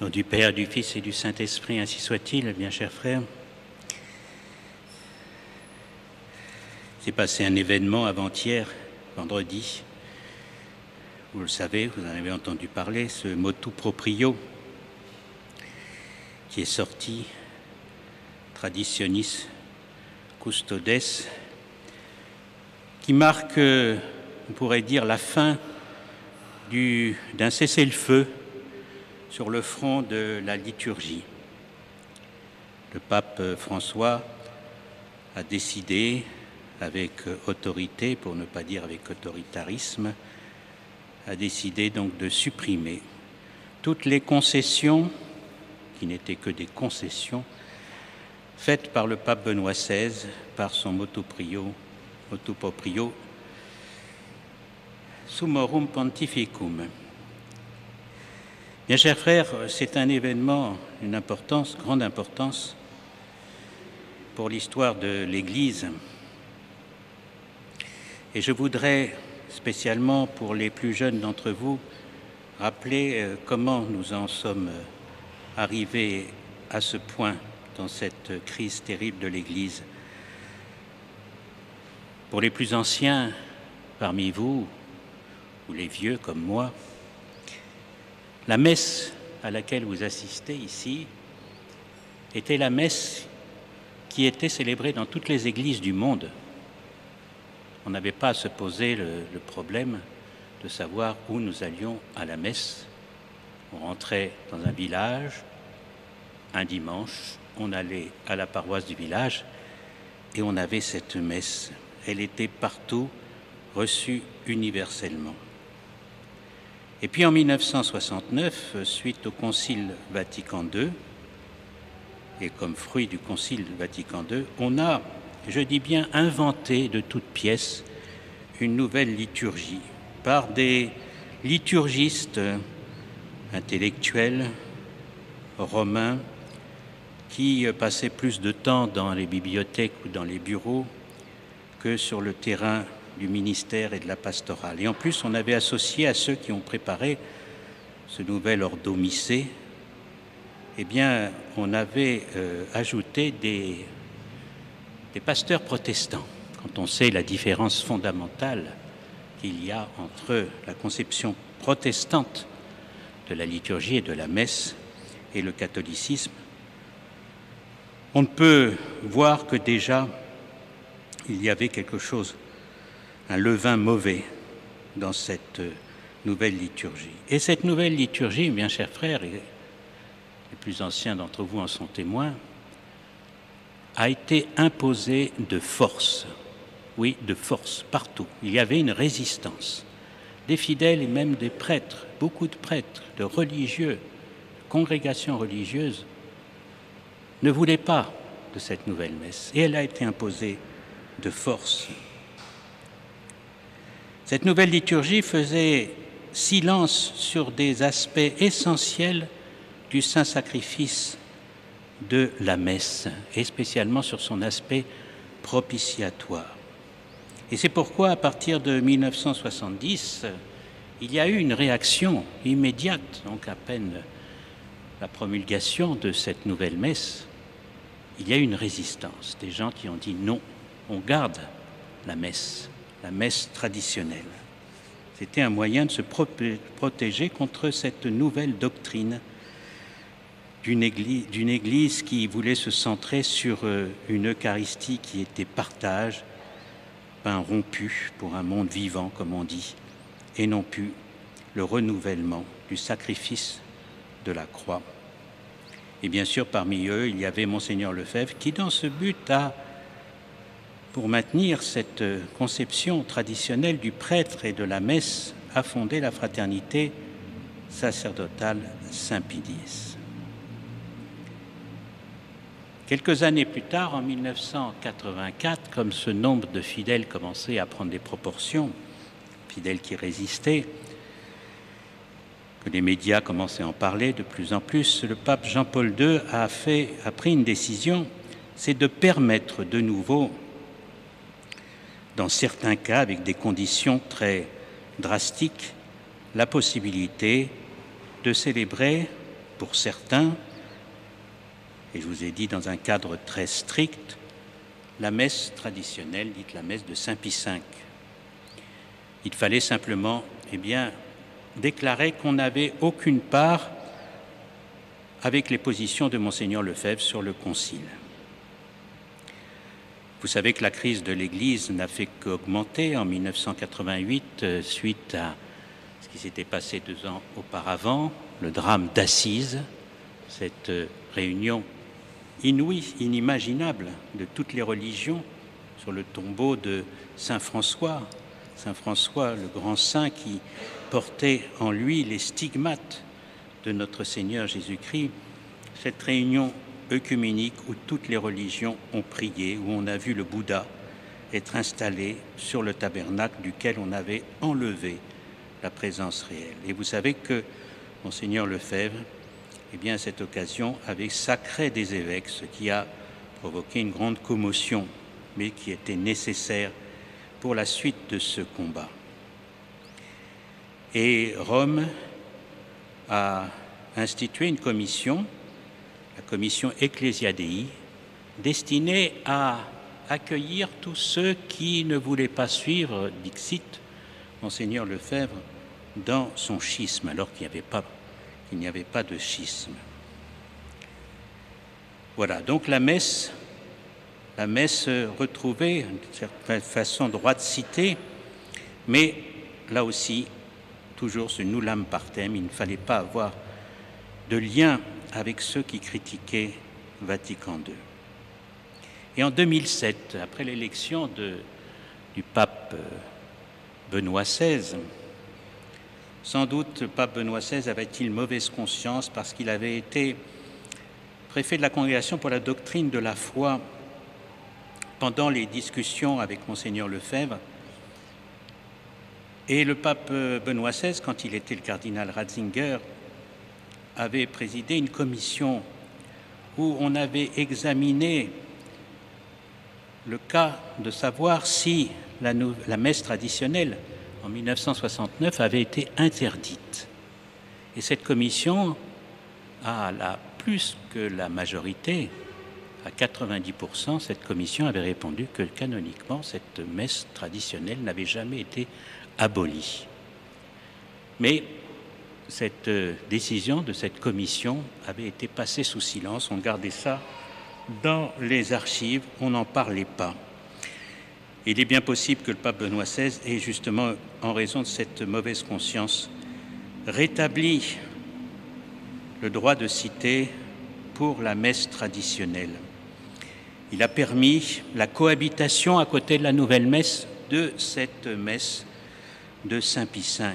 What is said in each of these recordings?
Au nom du Père, du Fils et du Saint-Esprit, ainsi soit-il, bien chers frères. C'est passé un événement avant-hier, vendredi. Vous le savez, vous en avez entendu parler, ce motu proprio qui est sorti, Traditionis Custodes, qui marque, on pourrait dire, la fin d'un cessez-le-feu sur le front de la liturgie. Le pape François a décidé, avec autorité, pour ne pas dire avec autoritarisme, a décidé donc de supprimer toutes les concessions, qui n'étaient que des concessions, faites par le pape Benoît XVI, par son motu proprio, Summorum Pontificum. Bien chers frères, c'est un événement d'une importance, grande importance pour l'histoire de l'Église. Et je voudrais, spécialement pour les plus jeunes d'entre vous, rappeler comment nous en sommes arrivés à ce point dans cette crise terrible de l'Église. Pour les plus anciens parmi vous, ou les vieux comme moi, la messe à laquelle vous assistez ici était la messe qui était célébrée dans toutes les églises du monde. On n'avait pas à se poser le problème de savoir où nous allions à la messe. On rentrait dans un village, un dimanche, on allait à la paroisse du village et on avait cette messe. Elle était partout reçue universellement. Et puis en 1969, suite au Concile Vatican II, et comme fruit du Concile Vatican II, on a, je dis bien, inventé de toutes pièces une nouvelle liturgie par des liturgistes intellectuels romains qui passaient plus de temps dans les bibliothèques ou dans les bureaux que sur le terrain du ministère et de la pastorale. Et en plus, on avait associé à ceux qui ont préparé ce nouvel ordo missé, eh bien, on avait ajouté des pasteurs protestants. Quand on sait la différence fondamentale qu'il y a entre la conception protestante de la liturgie et de la messe et le catholicisme, on ne peut voir que déjà il y avait quelque chose, un levain mauvais dans cette nouvelle liturgie. Et cette nouvelle liturgie, bien chers frères, et les plus anciens d'entre vous en sont témoins, a été imposée de force. Oui, de force, partout. Il y avait une résistance. Des fidèles et même des prêtres, beaucoup de prêtres, de religieux, de congrégations religieuses, ne voulaient pas de cette nouvelle messe. Et elle a été imposée de force. Cette nouvelle liturgie faisait silence sur des aspects essentiels du saint sacrifice de la messe, et spécialement sur son aspect propitiatoire. Et c'est pourquoi, à partir de 1970, il y a eu une réaction immédiate, donc à peine la promulgation de cette nouvelle messe, il y a eu une résistance, des gens qui ont dit non, on garde la messe traditionnelle. C'était un moyen de se protéger contre cette nouvelle doctrine d'une église qui voulait se centrer sur une Eucharistie qui était partage, pain rompu pour un monde vivant, comme on dit, et non plus le renouvellement du sacrifice de la croix. Et bien sûr, parmi eux, il y avait Monseigneur Lefebvre qui, dans ce but, pour maintenir cette conception traditionnelle du prêtre et de la messe, a fondé la fraternité sacerdotale Saint-Pie-X. Quelques années plus tard, en 1984, comme ce nombre de fidèles commençait à prendre des proportions, fidèles qui résistaient, que les médias commençaient à en parler de plus en plus, le pape Jean-Paul II a pris une décision, c'est de permettre de nouveau, dans certains cas, avec des conditions très drastiques, la possibilité de célébrer pour certains, et je vous ai dit dans un cadre très strict, la messe traditionnelle, dite la messe de Saint Pie V. Il fallait simplement, déclarer qu'on n'avait aucune part avec les positions de Monseigneur Lefebvre sur le Concile. Vous savez que la crise de l'Église n'a fait qu'augmenter en 1988 suite à ce qui s'était passé 2 ans auparavant, le drame d'Assise, cette réunion inouïe, inimaginable de toutes les religions sur le tombeau de Saint François. Saint François, le grand saint qui portait en lui les stigmates de notre Seigneur Jésus-Christ, cette réunion œcuménique où toutes les religions ont prié, où on a vu le Bouddha être installé sur le tabernacle duquel on avait enlevé la présence réelle. Et vous savez que Monseigneur Lefebvre, à cette occasion, avait sacré des évêques, ce qui a provoqué une grande commotion, mais qui était nécessaire pour la suite de ce combat. Et Rome a institué une commission, la commission Ecclesia Dei, destinée à accueillir tous ceux qui ne voulaient pas suivre, dixit, Monseigneur Lefebvre, dans son schisme, alors qu'il n'y avait pas de schisme. Voilà, donc la messe retrouvée, d'une certaine façon, droit de cité, mais là aussi, toujours ce nullam partem, il ne fallait pas avoir de lien avec ceux qui critiquaient Vatican II. Et en 2007, après l'élection du pape Benoît XVI, sans doute le pape Benoît XVI avait-il mauvaise conscience parce qu'il avait été préfet de la Congrégation pour la doctrine de la foi pendant les discussions avec Monseigneur Lefebvre. Et le pape Benoît XVI, quand il était le cardinal Ratzinger, avait présidé une commission où on avait examiné le cas de savoir si la messe traditionnelle en 1969 avait été interdite. Et cette commission, plus que la majorité, à 90%, cette commission avait répondu que canoniquement, cette messe traditionnelle n'avait jamais été abolie. Mais cette décision de cette commission avait été passée sous silence, on gardait ça dans les archives, on n'en parlait pas. Il est bien possible que le pape Benoît XVI ait justement, en raison de cette mauvaise conscience, rétabli le droit de cité pour la messe traditionnelle. Il a permis la cohabitation à côté de la nouvelle messe de cette messe de Saint Pie V,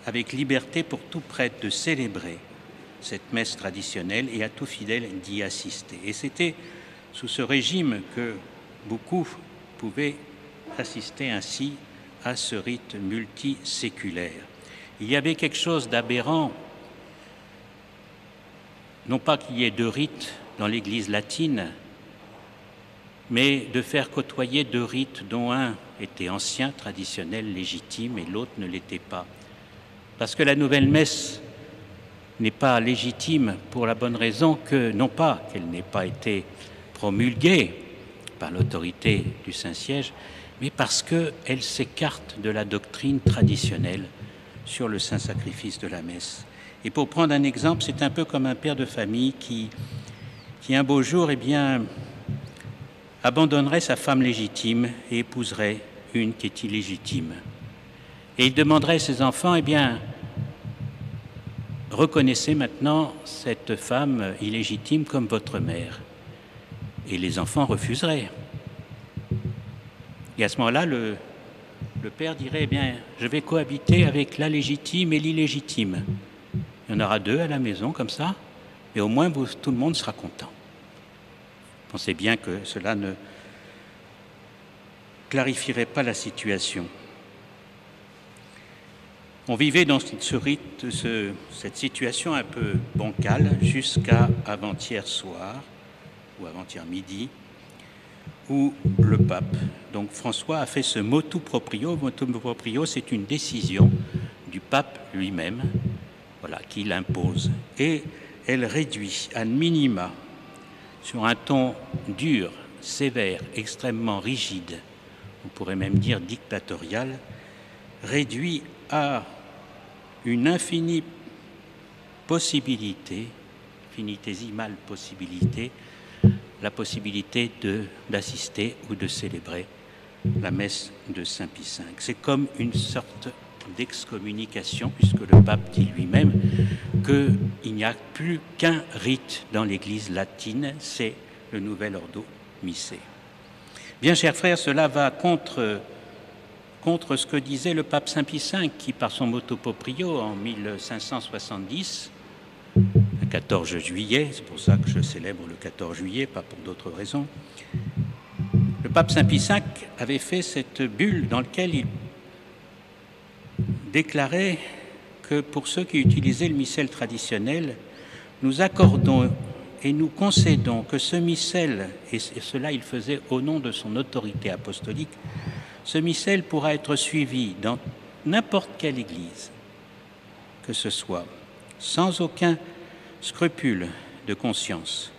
avec liberté pour tout prêtre de célébrer cette messe traditionnelle et à tout fidèle d'y assister. Et c'était sous ce régime que beaucoup pouvaient assister ainsi à ce rite multiséculaire. Il y avait quelque chose d'aberrant, non pas qu'il y ait 2 rites dans l'Église latine, mais de faire côtoyer 2 rites dont un était ancien, traditionnel, légitime, et l'autre ne l'était pas. Parce que la nouvelle messe n'est pas légitime pour la bonne raison que, non pas qu'elle n'ait pas été promulguée par l'autorité du Saint-Siège, mais parce qu'elle s'écarte de la doctrine traditionnelle sur le saint sacrifice de la messe. Et pour prendre un exemple, c'est un peu comme un père de famille qui un beau jour, abandonnerait sa femme légitime et épouserait une qui est illégitime. Et il demanderait à ses enfants, reconnaissez maintenant cette femme illégitime comme votre mère. Et les enfants refuseraient. Et à ce moment-là, le père dirait, je vais cohabiter avec la légitime et l'illégitime. Il y en aura 2 à la maison, comme ça, et au moins tout le monde sera content. Pensez bien que cela ne clarifierait pas la situation. On vivait dans ce rite, cette situation un peu bancale jusqu'à avant-hier soir, ou avant-hier midi, où le pape, donc François, a fait ce motu proprio. Motu proprio, c'est une décision du pape lui-même, qui l'impose. Et elle réduit à minima, sur un ton dur, sévère, extrêmement rigide, on pourrait même dire dictatorial, réduit à une infinie possibilité, infinitésimale possibilité, la possibilité d'assister ou de célébrer la messe de Saint Pie V. C'est comme une sorte d'excommunication, puisque le pape dit lui-même qu'il n'y a plus qu'un rite dans l'Église latine, c'est le Nouvel Ordo Missae. Bien, chers frères, cela va contre ce que disait le pape Saint Pie V, qui, par son motu proprio en 1570, le 14 juillet, c'est pour ça que je célèbre le 14 juillet, pas pour d'autres raisons, le pape Saint Pie V avait fait cette bulle dans laquelle il déclarait que pour ceux qui utilisaient le missel traditionnel, nous accordons et nous concédons que ce missel, et cela il faisait au nom de son autorité apostolique, ce missel pourra être suivi dans n'importe quelle église, que ce soit, sans aucun scrupule de conscience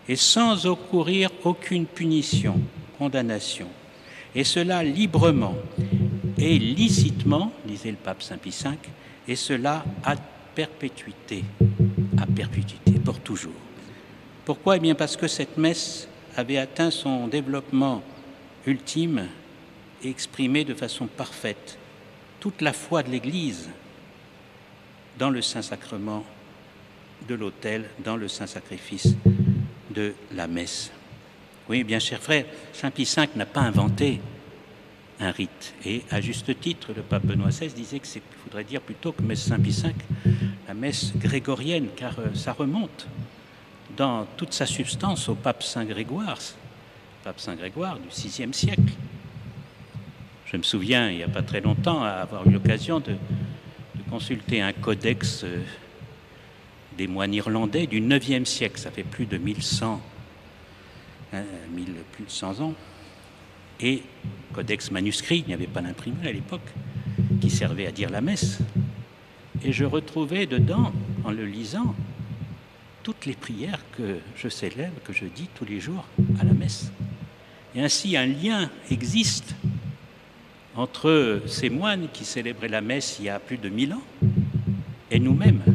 et sans encourir aucune punition, condamnation, et cela librement et licitement, disait le pape Saint Pie V, et cela à perpétuité, pour toujours. Pourquoi? Eh bien parce que cette messe avait atteint son développement ultime et exprimé de façon parfaite toute la foi de l'Église dans le Saint-Sacrement de l'autel, dans le Saint-Sacrifice de la messe. Oui, bien chers frères, Saint Pie V n'a pas inventé un rite. Et à juste titre, le pape Benoît XVI disait qu'il faudrait dire plutôt que messe Saint Pie V, la messe grégorienne, car ça remonte dans toute sa substance au pape Saint Grégoire du VIe siècle. Je me souviens, il n'y a pas très longtemps, avoir eu l'occasion de consulter un codex des moines irlandais du IXe siècle, ça fait plus de 1100, plus de 100 ans, et codex manuscrit, il n'y avait pas d'imprimerie à l'époque, qui servait à dire la messe. Et je retrouvais dedans, en le lisant, toutes les prières que je célèbre, que je dis tous les jours à la messe. Et ainsi, un lien existe entre ces moines qui célébraient la messe il y a plus de 1000 ans et nous-mêmes. Vous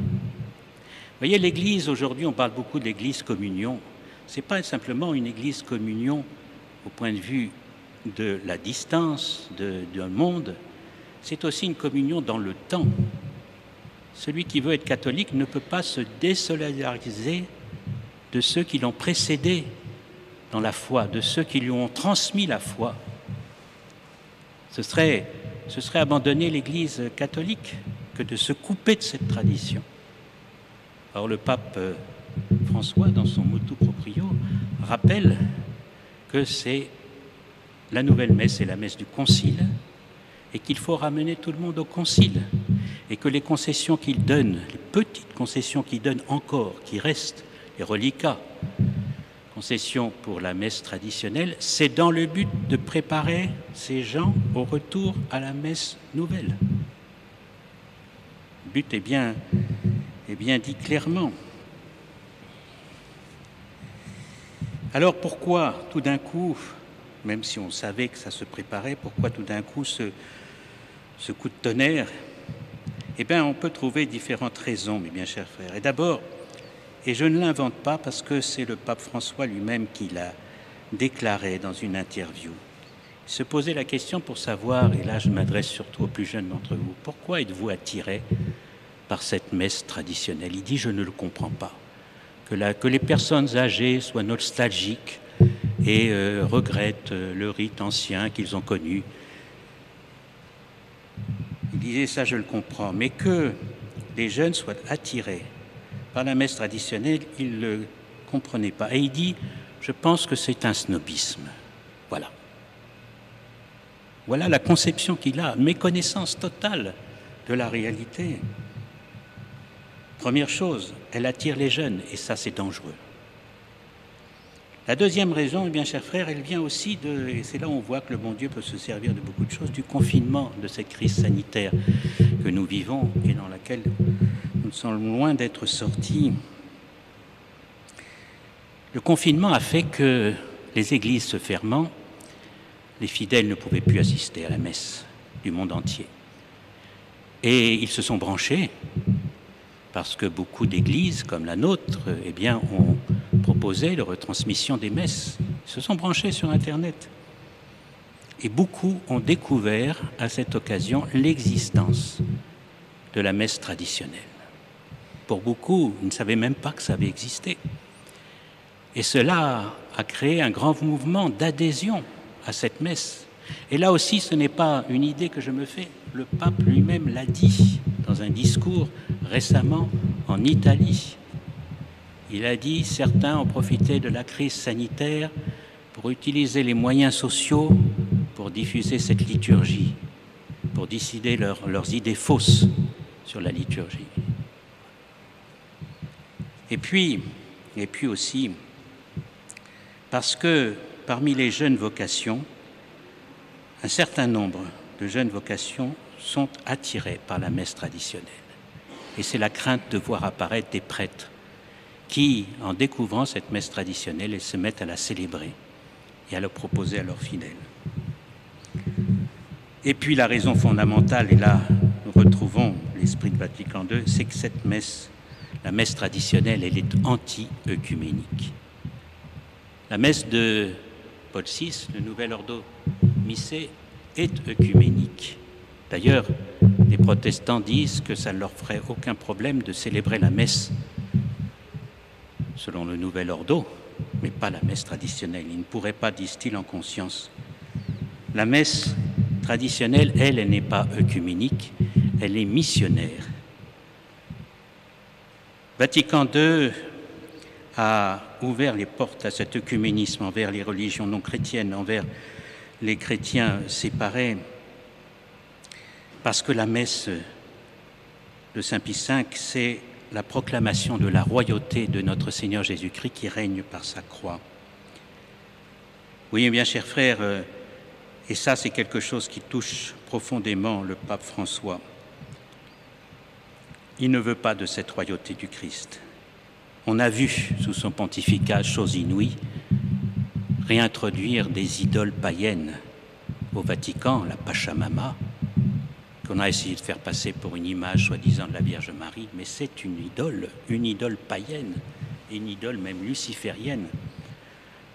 voyez, l'Église, aujourd'hui, on parle beaucoup de l'Église communion. Ce n'est pas simplement une Église communion au point de vue de la distance d'un monde, c'est aussi une communion dans le temps. Celui qui veut être catholique ne peut pas se désolidariser de ceux qui l'ont précédé dans la foi, de ceux qui lui ont transmis la foi. Ce serait abandonner l'Église catholique que de se couper de cette tradition. Alors le pape François, dans son motu proprio, rappelle que c'est la nouvelle messe, c'est la messe du concile, et qu'il faut ramener tout le monde au concile, et que les concessions qu'il donne, les petites concessions qu'il donne encore, qui restent, les reliquats, concessions pour la messe traditionnelle, c'est dans le but de préparer ces gens au retour à la messe nouvelle. Le but est bien dit clairement. Alors pourquoi tout d'un coup, même si on savait que ça se préparait, pourquoi tout d'un coup ce coup de tonnerre? Eh bien, on peut trouver différentes raisons, mes bien chers frères. Et d'abord, et je ne l'invente pas parce que c'est le pape François lui-même qui l'a déclaré dans une interview, il se posait la question pour savoir, et là je m'adresse surtout aux plus jeunes d'entre vous, pourquoi êtes-vous attirés par cette messe traditionnelle? Il dit, je ne le comprends pas. Que les personnes âgées soient nostalgiques et regrettent le rite ancien qu'ils ont connu. Il disait ça, je le comprends, mais que les jeunes soient attirés par la messe traditionnelle, il ne le comprenait pas. Et il dit, je pense que c'est un snobisme. Voilà. Voilà la conception qu'il a, méconnaissance totale de la réalité. Première chose, elle attire les jeunes, et ça c'est dangereux. La deuxième raison, eh bien, chers frères, elle vient aussi et c'est là où on voit que le bon Dieu peut se servir de beaucoup de choses, du confinement, de cette crise sanitaire que nous vivons et dans laquelle nous sommes loin d'être sortis. Le confinement a fait que les églises se fermant, les fidèles ne pouvaient plus assister à la messe du monde entier. Et ils se sont branchés, parce que beaucoup d'églises, comme la nôtre, eh bien, ont proposé la retransmission des messes. Ils se sont branchés sur Internet. Et beaucoup ont découvert à cette occasion l'existence de la messe traditionnelle. Pour beaucoup, ils ne savaient même pas que ça avait existé. Et cela a créé un grand mouvement d'adhésion à cette messe. Et là aussi, ce n'est pas une idée que je me fais. Le pape lui-même l'a dit dans un discours récemment en Italie. Il a dit « Certains ont profité de la crise sanitaire pour utiliser les moyens sociaux pour diffuser cette liturgie, pour décider leurs idées fausses sur la liturgie. » Et puis aussi, parce que parmi les jeunes vocations, un certain nombre de jeunes vocations sont attirées par la messe traditionnelle. Et c'est la crainte de voir apparaître des prêtres qui, en découvrant cette messe traditionnelle, se mettent à la célébrer et à la proposer à leurs fidèles. Et puis la raison fondamentale, et là nous retrouvons l'esprit de Vatican II, c'est que cette messe, la messe traditionnelle, elle est anti-œcuménique. La messe de Paul VI, le Nouvel Ordo Missé, est œcuménique. D'ailleurs, les protestants disent que ça ne leur ferait aucun problème de célébrer la messe selon le Nouvel Ordo, mais pas la messe traditionnelle. Ils ne pourraient pas, disent-ils, en conscience. La messe traditionnelle, elle n'est pas œcuménique, elle est missionnaire. Vatican II a ouvert les portes à cet œcuménisme envers les religions non chrétiennes, envers les chrétiens séparés, parce que la messe de Saint Pie V, c'est la proclamation de la royauté de notre Seigneur Jésus-Christ qui règne par sa croix. Oui, bien chers frères, et ça c'est quelque chose qui touche profondément le pape François. Il ne veut pas de cette royauté du Christ. On a vu sous son pontificat, chose inouïe, réintroduire des idoles païennes au Vatican, la Pachamama, qu'on a essayé de faire passer pour une image soi-disant de la Vierge Marie, mais c'est une idole païenne, et une idole même luciférienne.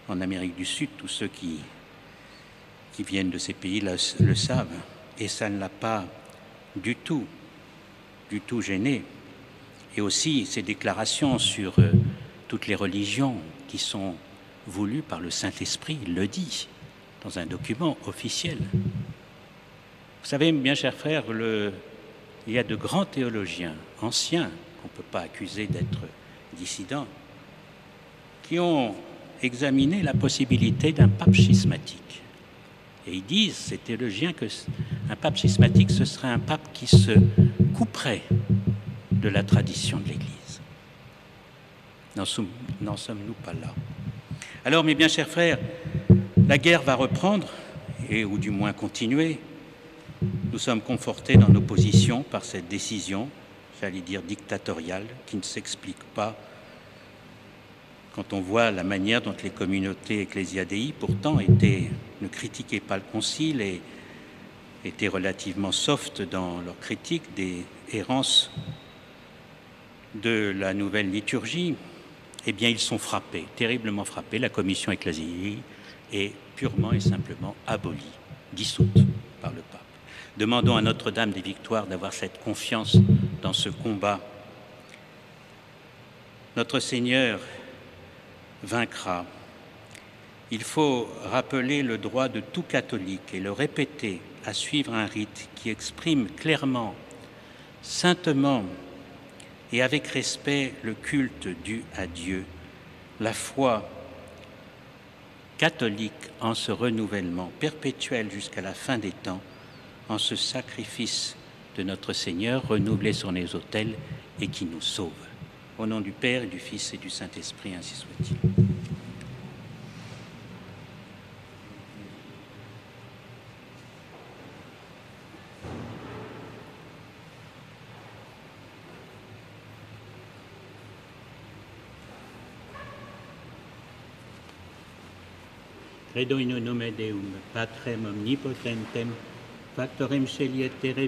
En Amérique du Sud, tous ceux qui viennent de ces pays le savent, et ça ne l'a pas du tout gêné. Et aussi ces déclarations sur toutes les religions qui sont voulues par le Saint-Esprit, il le dit dans un document officiel. Vous savez, bien chers frères, il y a de grands théologiens anciens, qu'on ne peut pas accuser d'être dissidents, qui ont examiné la possibilité d'un pape schismatique. Et ils disent, ces théologiens, qu'un pape schismatique, ce serait un pape qui se couperait de la tradition de l'Église. N'en sommes-nous pas là? Alors, mes bien chers frères, la guerre va reprendre, ou du moins continuer. Nous sommes confortés dans nos positions par cette décision, j'allais dire dictatoriale, qui ne s'explique pas quand on voit la manière dont les communautés ecclésiadei pourtant ne critiquaient pas le concile et étaient relativement soft dans leur critique des errances de la nouvelle liturgie. Eh bien, ils sont frappés, terriblement frappés. La commission ecclésiastique est purement et simplement abolie, dissoute par le pape. Demandons à Notre-Dame des Victoires d'avoir cette confiance dans ce combat. Notre Seigneur vaincra. Il faut rappeler le droit de tout catholique et le répéter à suivre un rite qui exprime clairement, saintement et avec respect le culte dû à Dieu, la foi catholique en ce renouvellement perpétuel jusqu'à la fin des temps, en ce sacrifice de notre Seigneur renouvelé sur les autels et qui nous sauve. Au nom du Père et du Fils et du Saint-Esprit, ainsi soit-il. Credo in nome Deum, Patrem omnipotentem, factorem celi et terre